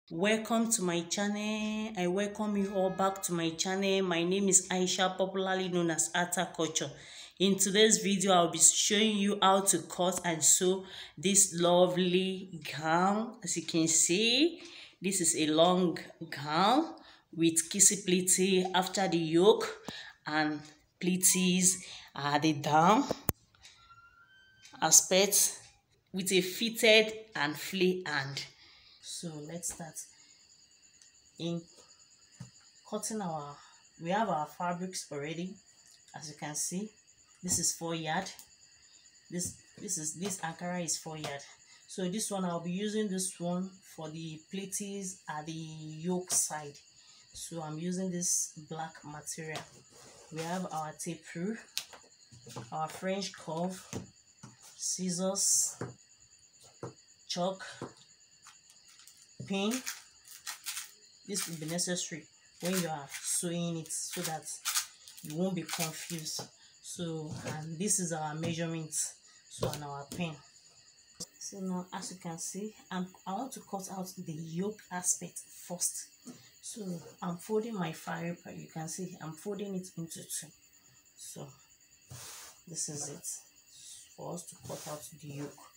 Welcome to my channel. I welcome you all back to my channel. My name is Aisha, popularly known as Ata Culture. In today's video, I'll be showing you how to cut and sew this lovely gown. As you can see, this is a long gown with kissy pleaty after the yoke and pleaties at the down aspect with a fitted and flea hand. So let's start. In cutting we have our fabrics already. As you can see, this is 4 yard. This Ankara is 4 yard. So this one, I'll be using this one for the pleaties at the yoke side. So I'm using this black material. We have our tape rule, our French curve, scissors, chalk, pin. This will be necessary when you are sewing it so that you won't be confused. So, and this is our measurement, so on our pen. So now, as you can see, I want to cut out the yoke aspect first. So I'm folding my fabric. You can see I'm folding it into two. So this is it for us to cut out the yoke.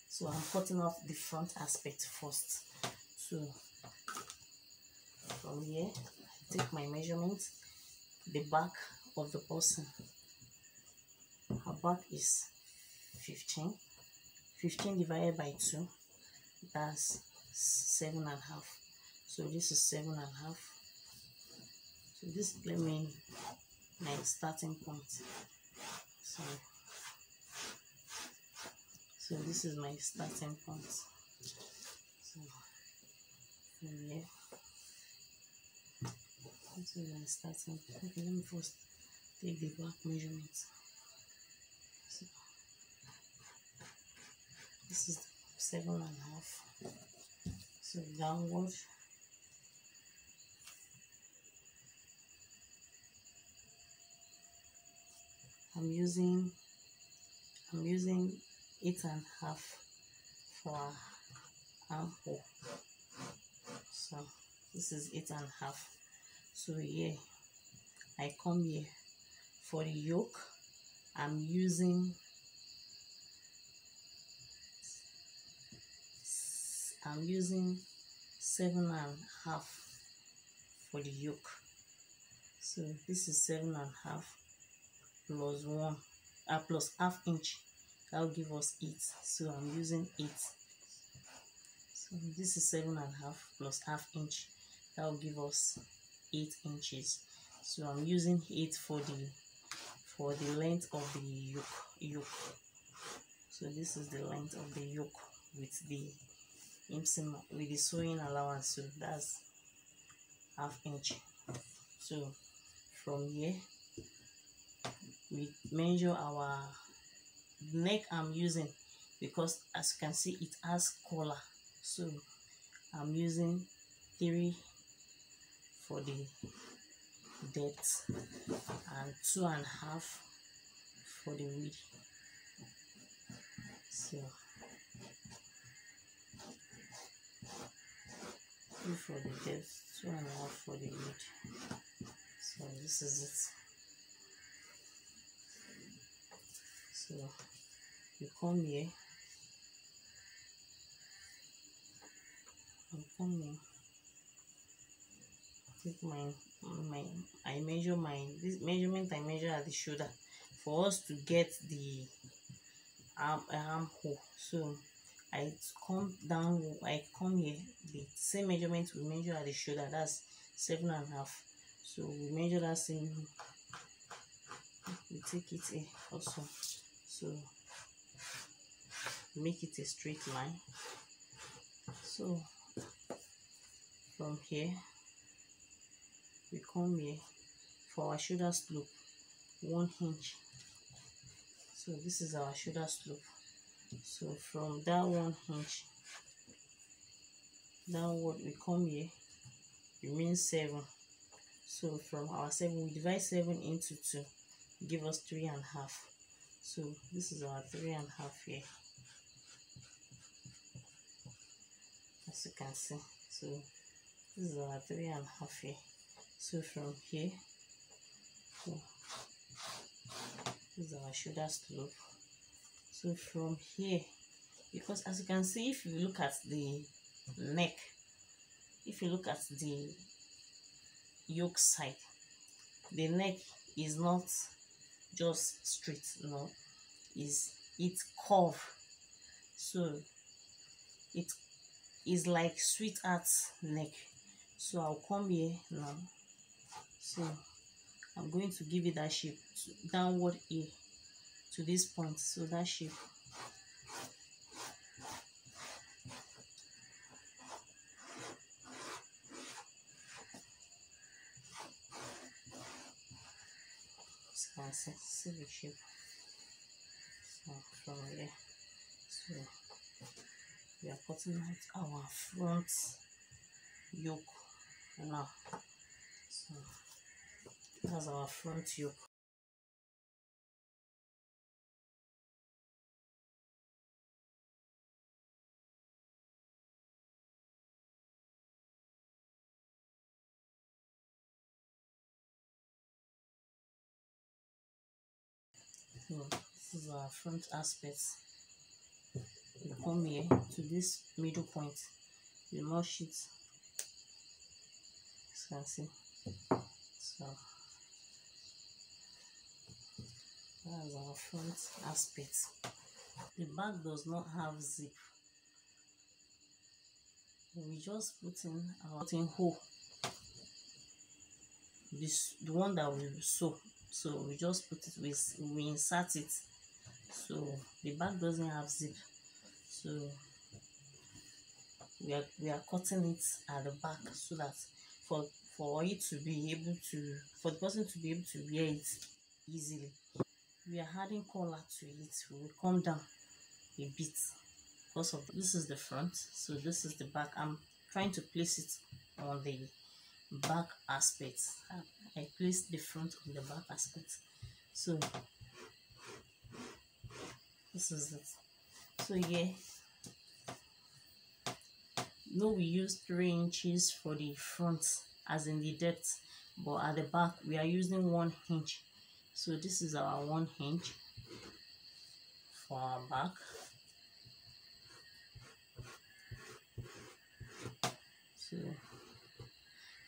So I'm cutting out the front aspect first. So from here, I take my measurement, the back of the person. Her back is 15 divided by 2, that's 7.5. So this is 7.5. So this is my starting point. So this is my starting point. So from here, this is my starting point. Okay, let me first take the back measurement. So this is 7.5. So downward, I'm using 8.5 for armhole. So this is 8.5. So here I come here for the yoke. I'm using 7.5 for the yoke. So this is 7.5 plus 1 plus half inch. That will give us 8. So I'm using 8. So this is 7.5 plus half inch. That will give us 8 inches. So I'm using 8 for the length of the yoke. So this is the length of the yoke with the sewing allowance. So that's half inch. So from here, we measure our neck. I'm using, because as you can see, it has collar, so I'm using 3 for the depth and 2.5 for the width. So 3 for the depth, 2.5 for the width. So this is it. So you come here, take I measure this measurement. I measure at the shoulder for us to get the armhole. So I come down, I come here, the same measurement we measure at the shoulder, that's 7.5. So we measure that same, we take it here also. So make it a straight line. So from here, we come here for our shoulder slope, 1 inch. So this is our shoulder slope. So from that 1 inch downward, we come here, remain 7. So from our 7, we divide 7 into 2, give us 3.5. So this is our 3.5 here, as you can see. So This is our 3.5 here. So from here, so this is our shoulder slope. So from here, because as you can see, if you look at the neck, if you look at the yoke side, the neck is not just straight, no, it's curved. So it is like sweetheart's neck. So I'll come here now. So I'm going to give it that shape, downward here to this point. So that shape. So I see the shape. So from here, so we are cutting out our front yoke now. So that's our front yoke. So this is our front aspect. You come here to this middle point, you notch it. So you can see. So that's our front aspect. The back does not have zip. We just put in our cutting hole. The one that we sew. So we just put it with, we insert it. So the back doesn't have zip. So we are cutting it at the back so that for it to be able to, for the person to be able to wear it easily. We are adding collar to it. We will come down a bit because of this is the front, so this is the back. I'm trying to place it on the back aspect. I placed the front on the back aspect. So this is it. So yeah, no, we use 3 inches for the front as in the depth, but at the back we are using 1 inch. So this is our 1 inch for our back. So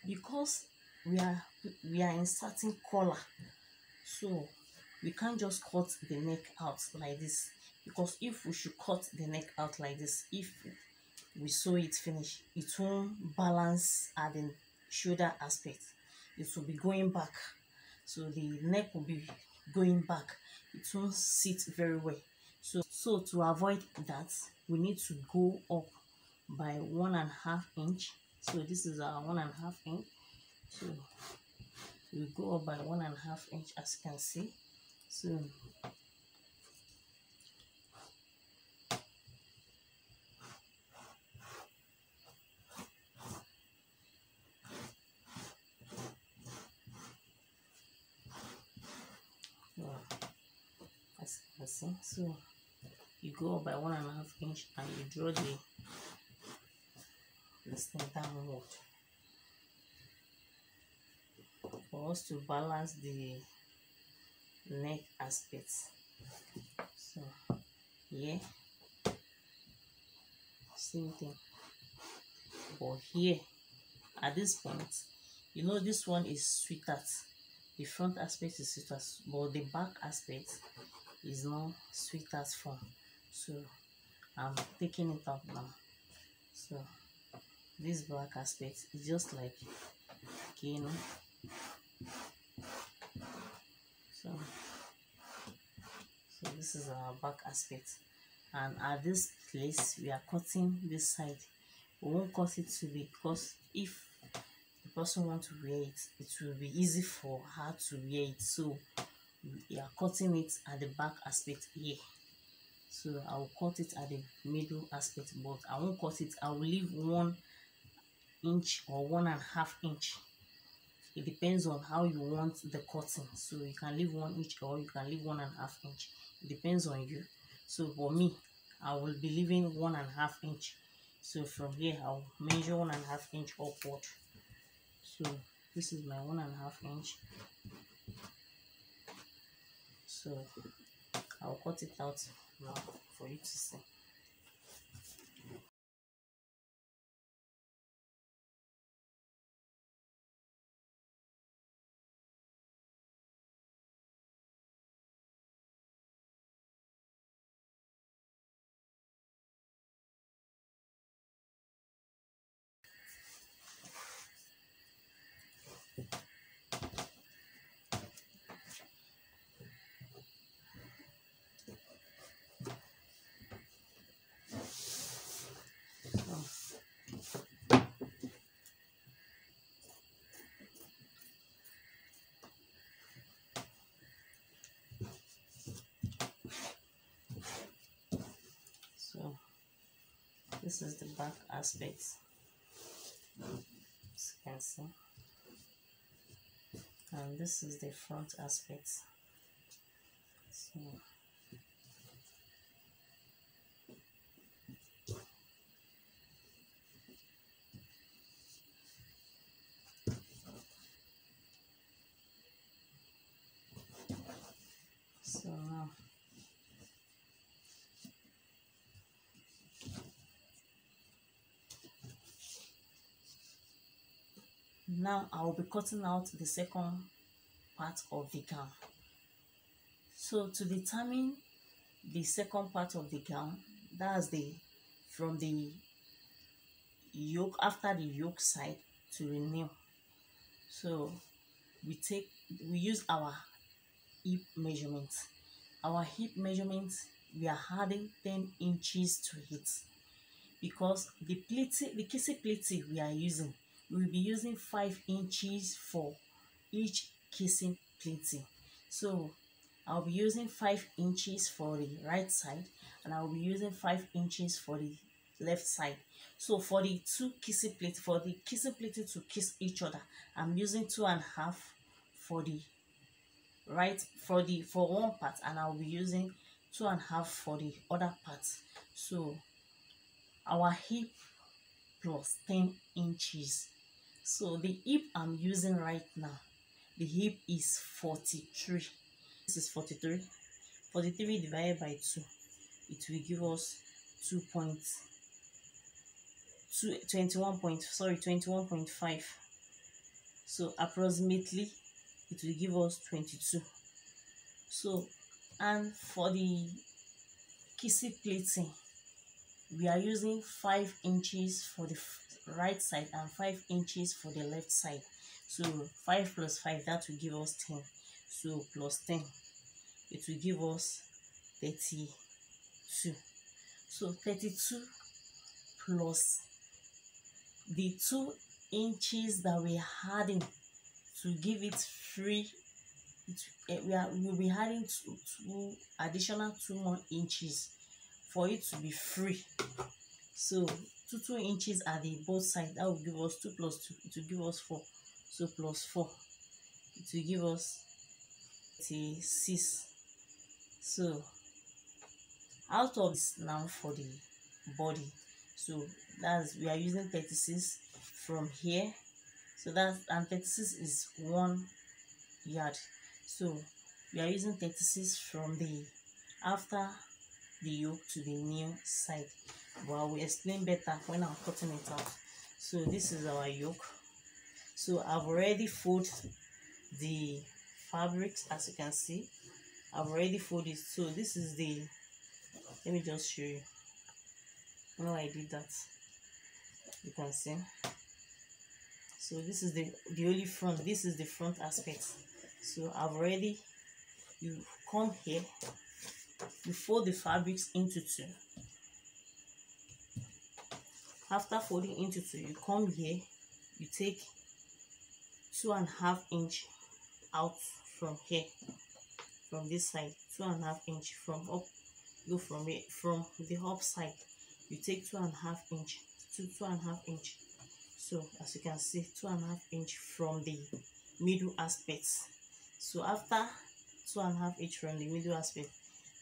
because we are inserting collar, so we can't just cut the neck out like this, because if we should cut the neck out like this, if we sew it finish, it won't balance at the shoulder aspect. It will be going back, so the neck will be going back. It won't sit very well. So to avoid that, we need to go up by 1.5 inch. So this is our 1.5 inch. So we go up by 1.5 inch, as you can see. So as you can see, so you go up by 1.5 inch and you draw this thing downward for us to balance the neck aspects. So yeah, same thing. But here at this point, you know, this one is sweetheart. The front aspect is sweetheart, but the back aspect is not sweetheart form. So I'm taking it out now. So this back aspect is just like, okay, you know. So this is our back aspect, and at this place we are cutting this side. We won't cut it to be, because if the person wants to wear it, it will be easy for her to wear it. So we are cutting it at the back aspect here. So I will cut it at the middle aspect, but I won't cut it. I will leave 1 inch or 1.5 inch. It depends on how you want the cutting. So you can leave 1 inch or you can leave 1.5 inch. It depends on you. So for me, I will be leaving 1.5 inch. So from here I'll measure 1.5 inch upward. So this is my 1.5 inch. So I'll cut it out now for you to see. So this is the back aspect, as you can see, and this is the front aspect. So now I will be cutting out the second part of the gown. So to determine the second part of the gown, that's the from the yoke, after the yoke side to the nail. So we use our hip measurement. Our hip measurement, we are adding 10 inches to it, because the kissy pleating we are using, we will be using 5 inches for each kissing pleating. So I'll be using 5 inches for the right side, and I'll be using 5 inches for the left side. So for the two kissing pleating, for the kissing pleating to kiss each other, I'm using 2.5 for the right, for one part, and I'll be using 2.5 for the other part. So our hip plus 10 inches. So the hip I'm using right now, the hip is 43. This is 43. 43 divided by 2, it will give us 21.5. So approximately it will give us 22. So, and for the kissy pleating, we are using 5 inches for the right side and 5 inches for the left side. So 5 plus 5, that will give us 10. So plus 10, it will give us 32. So 32 plus the 2 inches that we are adding to give it free, we will be adding two additional 2 more inches for it to be free. So 2 inches at the both sides, that will give us 2 plus 2, it will give us 4. So plus 4, it will give us 36. So out of this now for the body, so that's, we are using 36 from here. So that's, and 36 is 1 yard. So we are using 36 from the after the yoke to the nail side. Well, we explain better when I'm cutting it out. So this is our yoke. So I've already folded the fabrics, as you can see. I've already folded. So this is the, let me just show you how I did that. You can see. So this is the only front, this is the front aspect. So I've already, you come here, you fold the fabrics into 2. After folding into 2, you come here, you take 2.5 inch out from here, from this side, 2.5 inch from up, go from here, from the up side, you take 2.5 inch to 2.5 inch. So as you can see, 2.5 inch from the middle aspect. So after 2.5 inch from the middle aspect,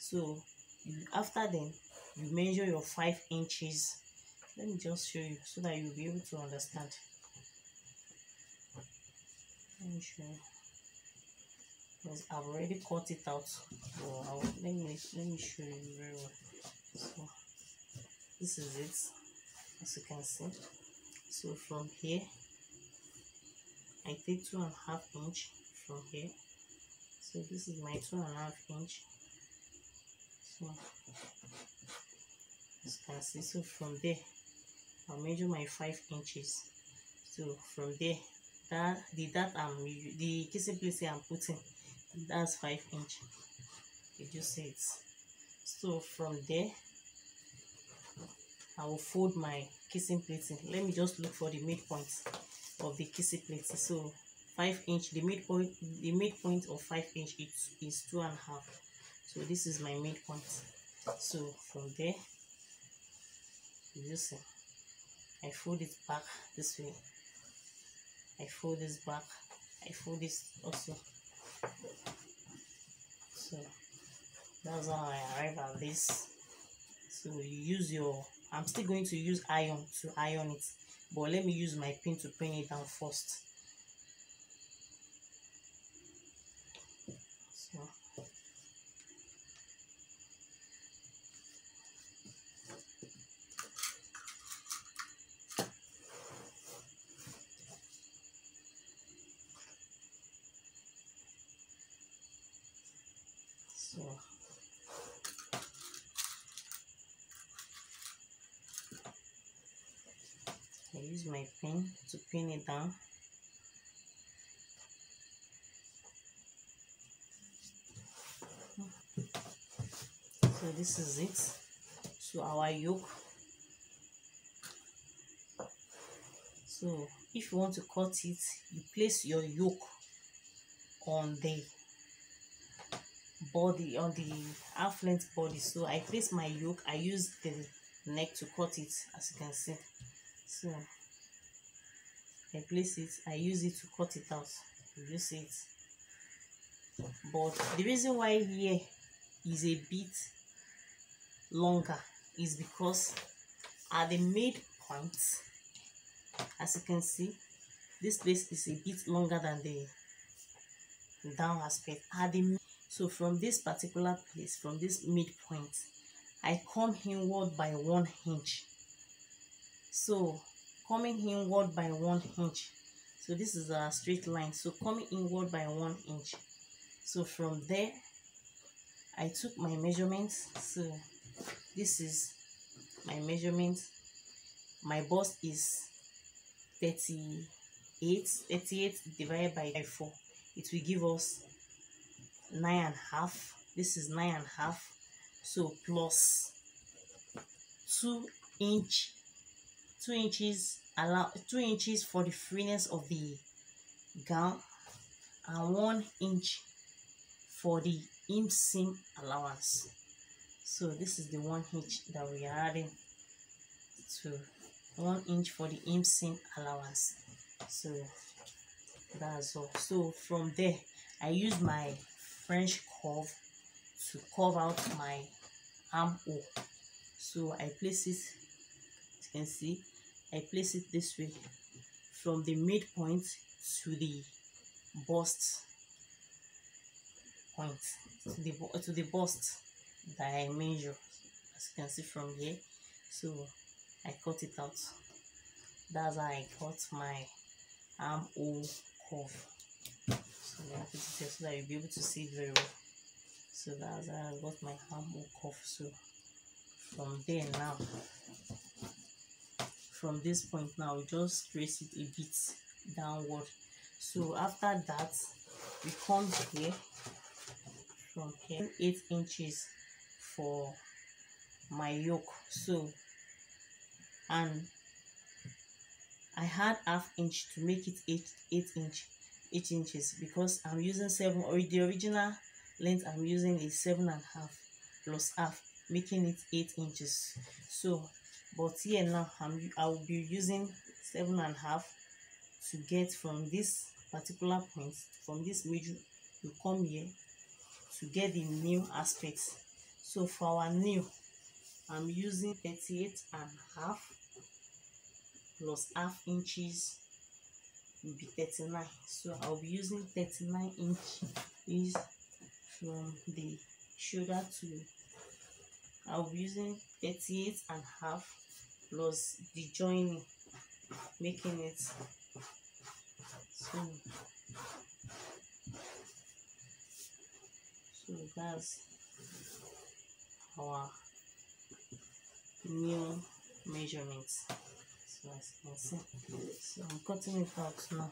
so after then you measure your 5 inches Let me just show you so that you'll be able to understand. Let me show you, because I've already cut it out. So let me show you very well. So this is it, as you can see. So from here, I take 2.5 inch from here. So this is my 2.5 inch. So as you can see, so from there I'll measure my 5 inches. So from there, the kissing plate I'm putting, that's 5 inch. You just see it. So from there I will fold my kissing plate in. Let me just look for the midpoint of the kissing plate. So 5 inch, the midpoint of 5 inch is 2.5. So this is my midpoint. So from there, you see, I fold it back this way. I fold this back. I fold this also. So that's how I arrive at this. So you use your, I'm still going to use iron to iron it, but let me use my pin to pin it down first. So I use my pin to pin it down. So this is it. So our yoke. So if you want to cut it, you place your yoke on the body, on the half length body. So I place my yoke, I use the neck to cut it, as you can see. So I place it, I use it to cut it out. You see it. But the reason why here is a bit longer is because at the midpoint, as you can see, this place is a bit longer than the down aspect. So from this particular place, from this midpoint, I come inward by 1 inch. So coming inward by 1 inch. So this is a straight line. So coming inward by 1 inch. So from there, I took my measurements. So this is my measurement. My bust is 38 divided by 4. It will give us 9.5. This is 9.5. So plus 2 inches for the freeness of the gown, and 1 inch for the inseam allowance. So this is the 1 inch that we are adding to 1 inch for the inseam allowance. So that's all. So from there, I use my French curve to curve out my armhole. So I place it, as you can see, I place it this way from the midpoint to the bust point, to the bust that I measure, as you can see from here. So I cut it out. That's how I cut my armhole curve. So let me put it here so that you'll be able to see it very well. So that's how I got my armhole curve. So from there now, from this point now, we just trace it a bit downward. So after that, we come here, from here 8 inches for my yoke. So, and I had half inch to make it 8 inches, because I'm using 7, or the original length I'm using is 7.5 plus half, making it 8 inches. So but here now I will be using 7.5 to get from this particular point, from this middle, you come here to get the new aspect. So for our new, I'm using 38.5 plus half inches will be 39. So I'll be using 39 inches from the shoulder to, I'll be using 38 and a half plus the joining, making it so that's our new measurements. So as you can see, so I'm cutting it out now.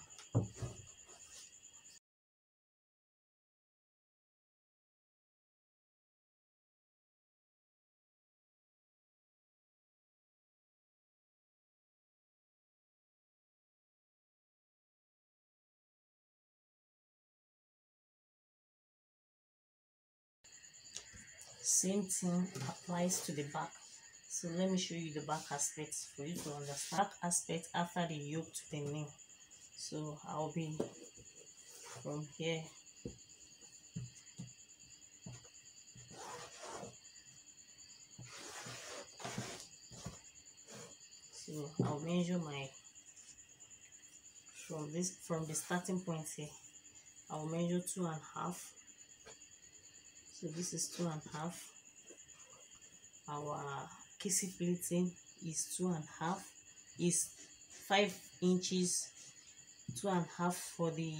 Same thing applies to the back. So let me show you the back aspect for you to understand. Back aspect after the yoke to the knee. So I'll be from here. So I'll measure my from the starting point here. I'll measure 2.5. So this is 2.5. Our kissy pleating is 2.5. Is 5 inches. 2.5 for the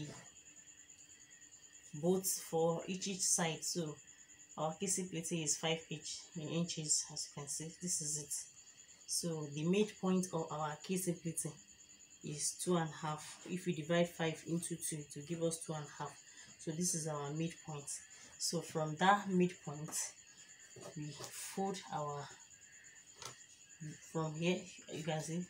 both for each side. So our kissy pleating is 5 inches, as you can see. This is it. So the midpoint of our kissy pleating is 2.5. If we divide 5 into 2 to give us 2.5. So this is our midpoint. So from that midpoint we fold our, from here you can see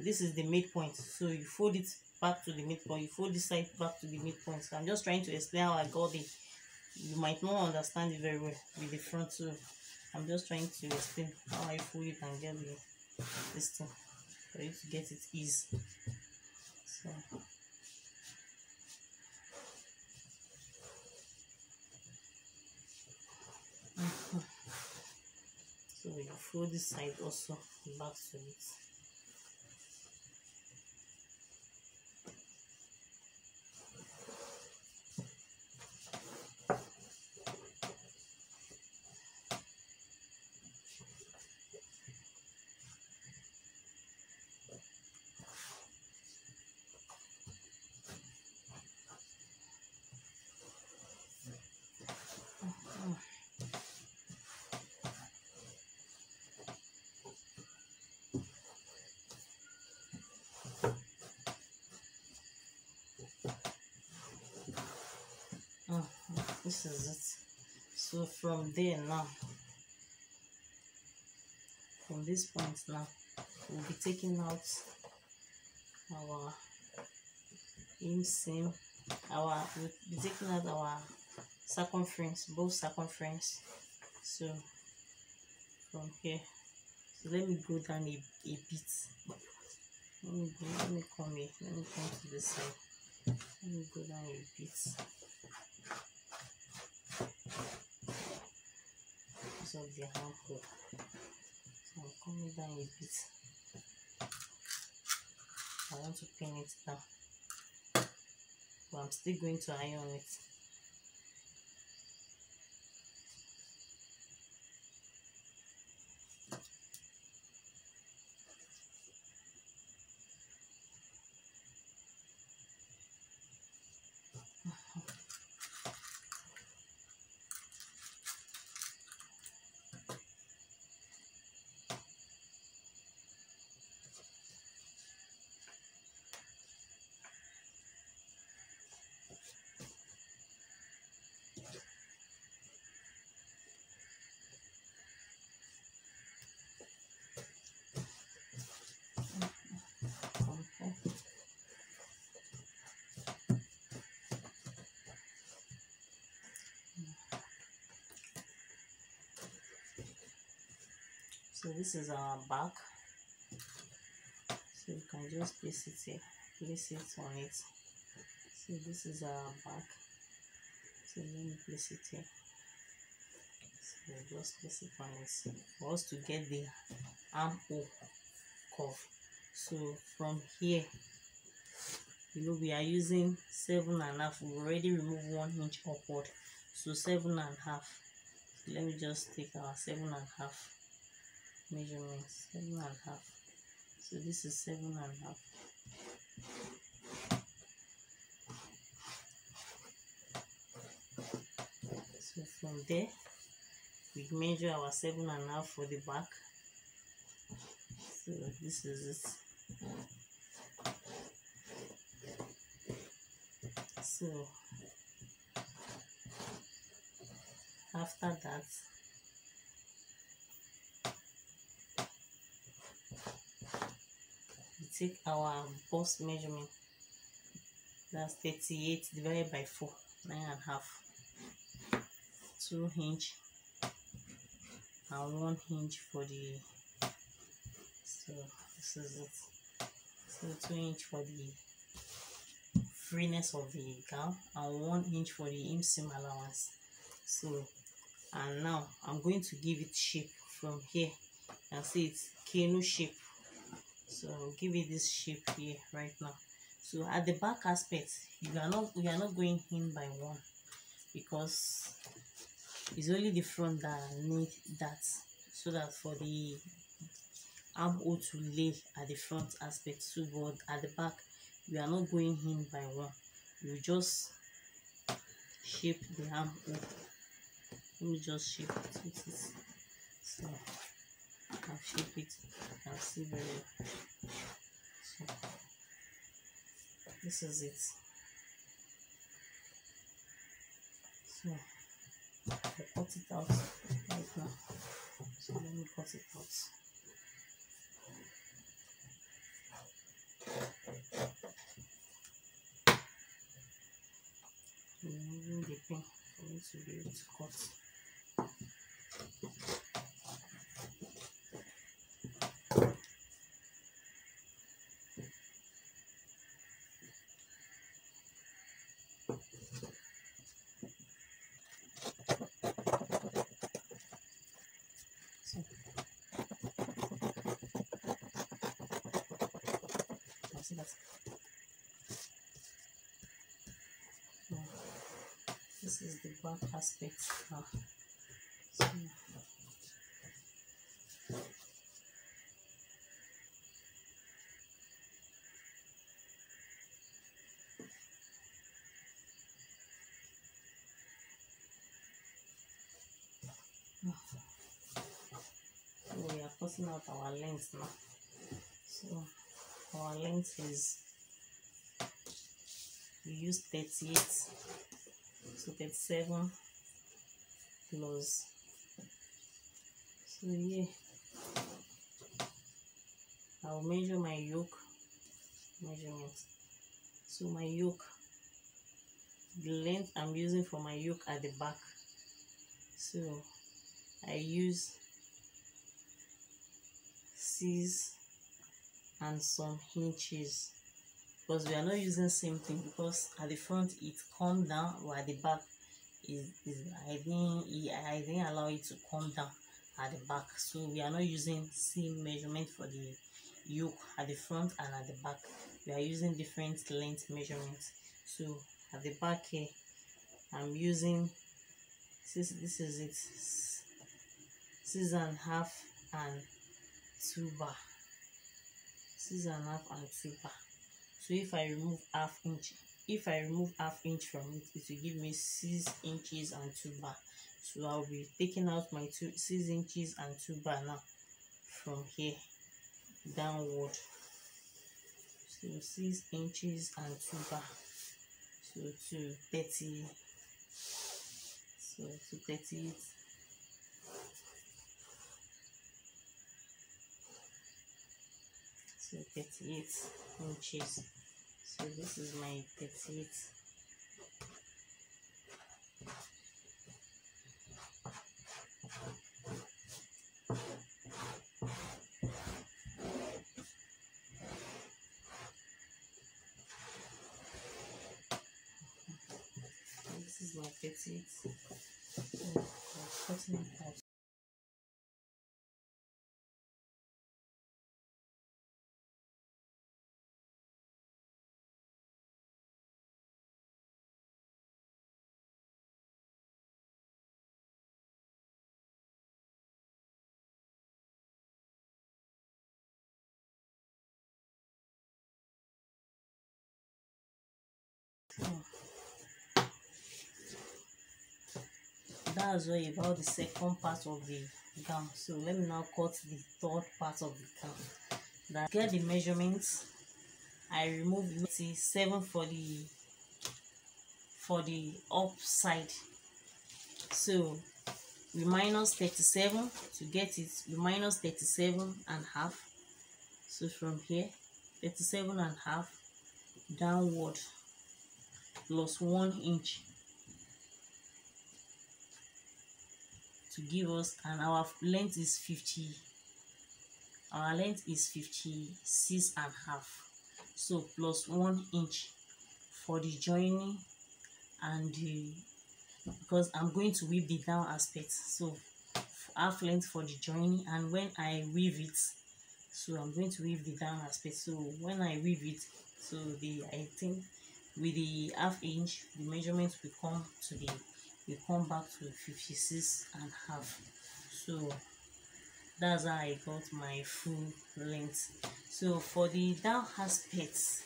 this is the midpoint. So you fold it back to the midpoint, you fold this side back to the midpoint. So I'm just trying to explain how I got it. You might not understand it very well with the front, so I'm just trying to explain how I fold it and get this thing for you to get it easy. So so we fold this side also back to it. This is it. So from there now, from this point now, we'll be taking out our inseam, we'll be taking out our circumference, both circumference. So from here, so let me go down a bit. Let me come here, let me come to this side. Let me go down a bit. Because of the handful. So I'm coming down a bit. I want to pin it down, but I'm still going to iron it. So this is our back. So you can just place it here, place it on it. So this is our back. So let me place it here. So just place it on it for us to get the armhole curve. So from here, we are using 7.5. We already removed 1 inch upward, so 7.5. Let me just take our 7.5 measurement. 7.5. So this is 7.5. So from there, we measure our 7.5 for the back. So this is it. So after that, we take our bust measurement. That's 38 divided by 4, 9.5. 2 inch and 1 inch for the, so this is it. So 2 inch for the freeness of the gown and 1 inch for the inseam allowance. So, and now I'm going to give it shape from here. You can see it's canoe shape, so I'll give it this shape here right now. So at the back aspect, we are not going in by 1, because it's only the front that need that, so that for the armhole to lay at the front aspect. So but at the back, we are not going in by 1. You just shape the armhole. Let me just shape it with it. So I'll shape it. You can see very well. So this is it. So I cut it out right now. So let me cut it out. Removing the pin for me to be able to cut. See that? Now, this is the back aspect now. So, we are cutting out our length now. So our length is, we use 38, so 37 plus, so here I'll measure my yoke measurement. So my yoke, the length I'm using for my yoke at the back, so I use 6 and some inches, because we are not using same thing, because at the front it come down, while at the back I didn't allow it to come down at the back. So we are not using same measurement for the yoke at the front and at the back. We are using different length measurements. So at the back here, I'm using, this is it, 6.5 and 2 bar. 6.5 and 2 bar. So if I remove half inch from it, it will give me 6 inches and 2 bar. So I'll be taking out my 6 inches and 2 bar now from here downward. So 6 inches and 2 bar. So to 30. So to 38. So 38 inches. So this is my 38. This is my 38. So I'm cutting it out. So that's all about the second part of the gown. So let me now cut the third part of the gown. That get the measurements. I remove 7 for the up side. So we minus 37 to get it. We minus 37 and half. So from here, 37 and half downward plus 1 inch to give us, and our length is 50. Our length is 56 and half. So plus 1 inch for the joining and the, because I'm going to weave the down aspect, so half length for the joining, and when I weave it, so I'm going to weave the down aspect. So when I weave it, so I think with the half inch, the measurement will come back to 56 and half. So that's how I got my full length. So for the down aspects,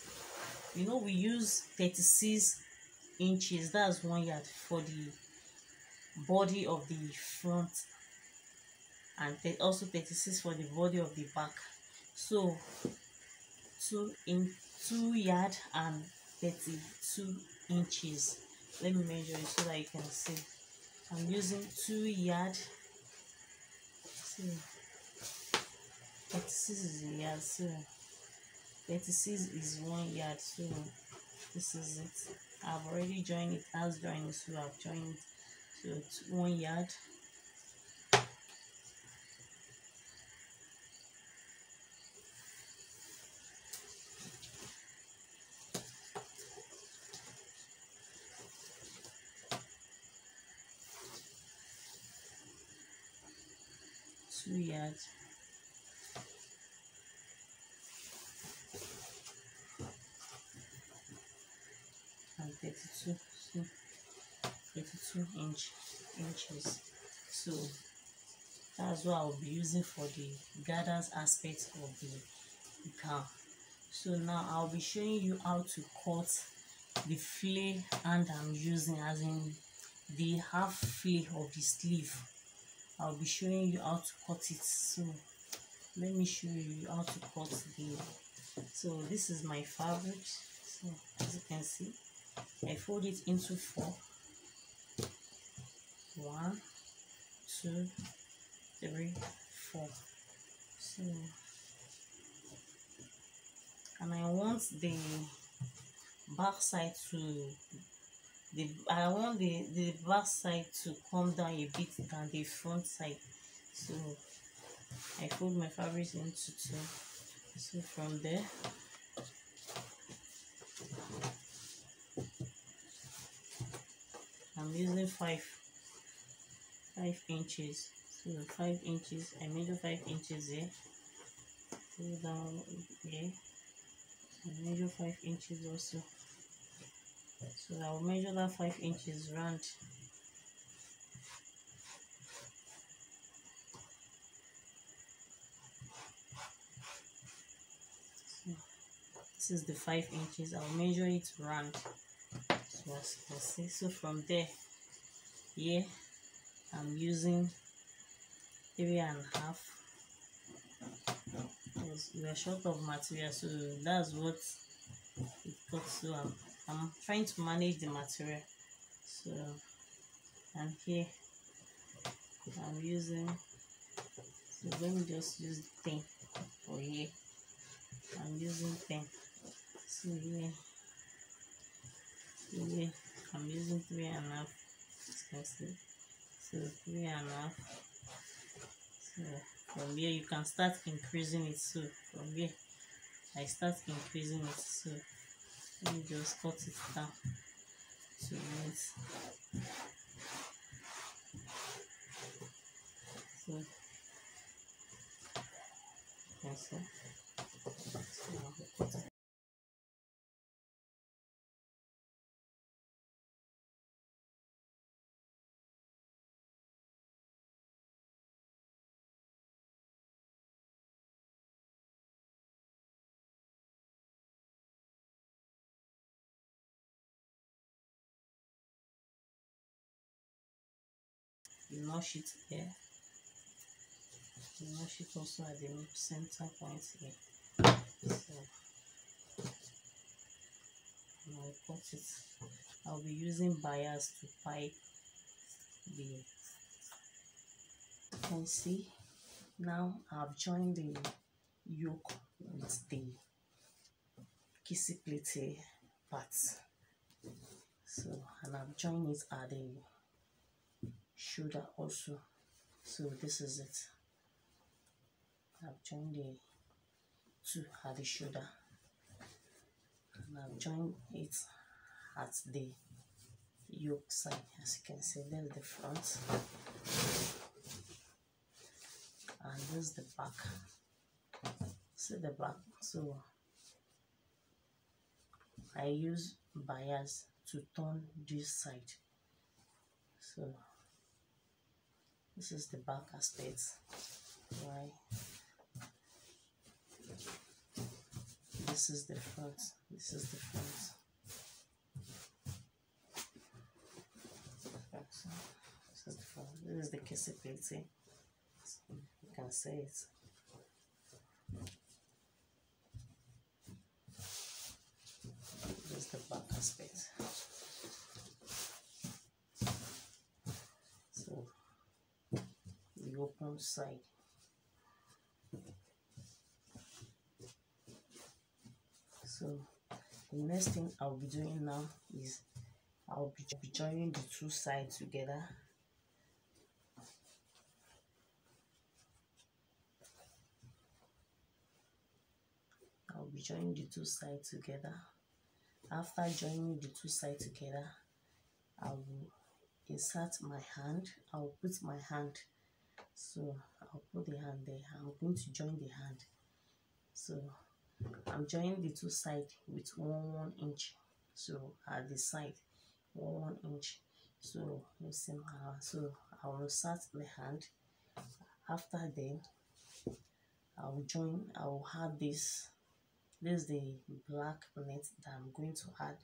we use 36 inches, that's 1 yard for the body of the front, and also 36 for the body of the back. So 2 yard and 32 inches. Let me measure it so that you can see. I'm using 2 yard. So 36 is a yard, so 36 is 1 yard. So this is it. I've already joined it as joining, so I've joined it. So it's 1 yard. Two yards. And 32. So 32 inches. So that's what I'll be using for the gathers aspect of the gown. So now I'll be showing you how to cut the flare hand I'm using, as in the half flare of the sleeve. I'll be showing you how to cut it. So let me show you how to cut so this is my fabric. So as you can see, I fold it into 4. 1, 2, 3, 4. So, and I want the back side to the back side to come down a bit than the front side. So I fold my fabric into 2. So from there, I'm using 5 inches. So 5 inches, I measure 5 inches here. Go down here. I measure 5 inches also. So I'll measure that 5 inches round. So this is the 5 inches. I'll measure it round. So as you can see, so from there, here I'm using 3.5, because we are short of material, so that's what it cuts. So I'm trying to manage the material. So, and here I'm using, so let me just use 10 for here. I'm using 10. So here I'm using 3.5. So 3.5. So from here you can start increasing it. So from here I start increasing it. So let me just cut it down to it. So also, so I'll cut it. you notch it here, you notch it also at the center point here. So I'll cut it. I'll be using bias to pipe the, you can see now I've joined the yoke with the pleat parts. So, and I've joined it at the shoulder also. So this is it. I've joined the two at the shoulder, and I've joined it at the yoke side. As you can see, there's the front, and there's the back. See the back. So I use bias to turn this side. So this is the back aspect, right? This is the front. This is the front. This is the front. This is the pleat. So you can see it. This is the back aspect. So the open side. So the next thing I'll be doing now is I'll be joining the two sides together. I'll be joining the two sides together. After joining the two sides together, I will insert my hand. I will put my hand. So I'll put the hand there. I'm going to join the hand. So I'm joining the two sides with 1 inch. So at the side, 1 inch. So you see, so I will insert the hand. After then, I will add this. This is the black net that I'm going to add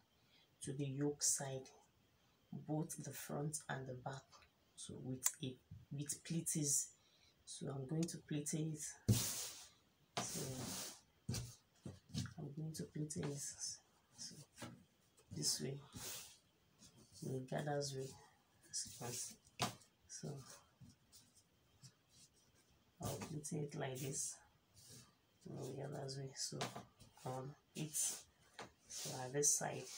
to the yoke side, both the front and the back. So with pleats. So I'm going to pleat it. So I'm going to pleat it so this way, the gather's way, as you can see. So I'll pleat it like this, the gather's way. So on it, so at this side.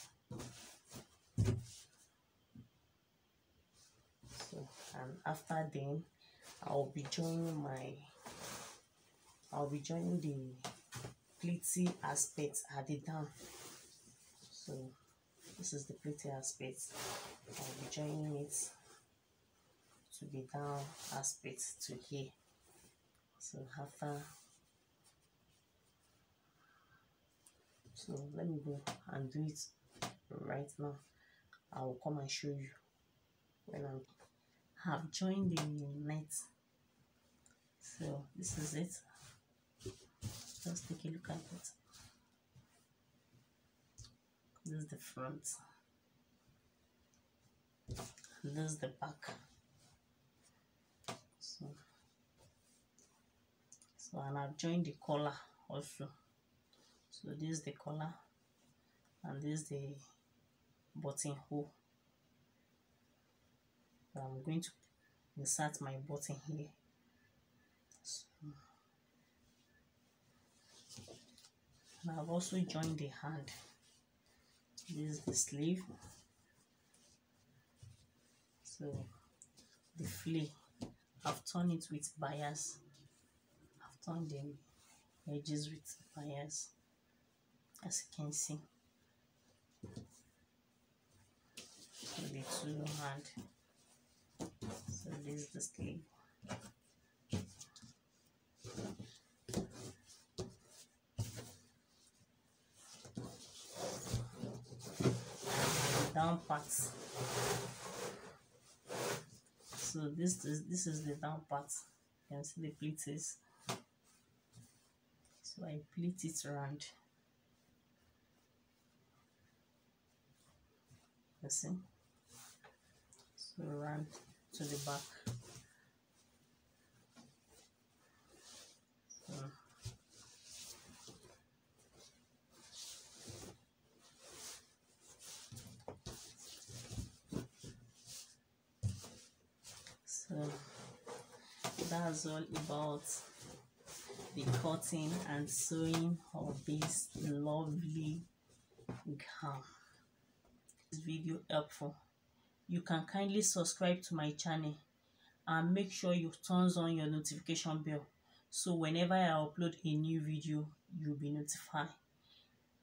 So, and after then, I'll be joining the pleaty aspect at the down. So this is the pleaty aspect. I'll be joining it to the down aspect to here. So after, so let me go and do it right now. I will come and show you when I have joined the net. So this is it. Just take a look at it. This is the front, and this is the back. So and I've joined the collar also. So this is the collar, and this is the buttonhole. So I'm going to insert my button here. So, and I've also joined the hand. This is the sleeve. So the flea, I've turned it with bias. I've turned the edges with bias, as you can see. So the two hand. So this is the sleeve. Down parts. So this is the down part. You can see the pleats. So I pleat it around. You see? So around to the back. that's all about the cutting and sewing of this lovely gown. This video helpful, you can kindly subscribe to my channel and make sure you turn on your notification bell, so whenever I upload a new video, you'll be notified.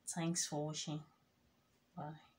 Thanks for watching. Bye.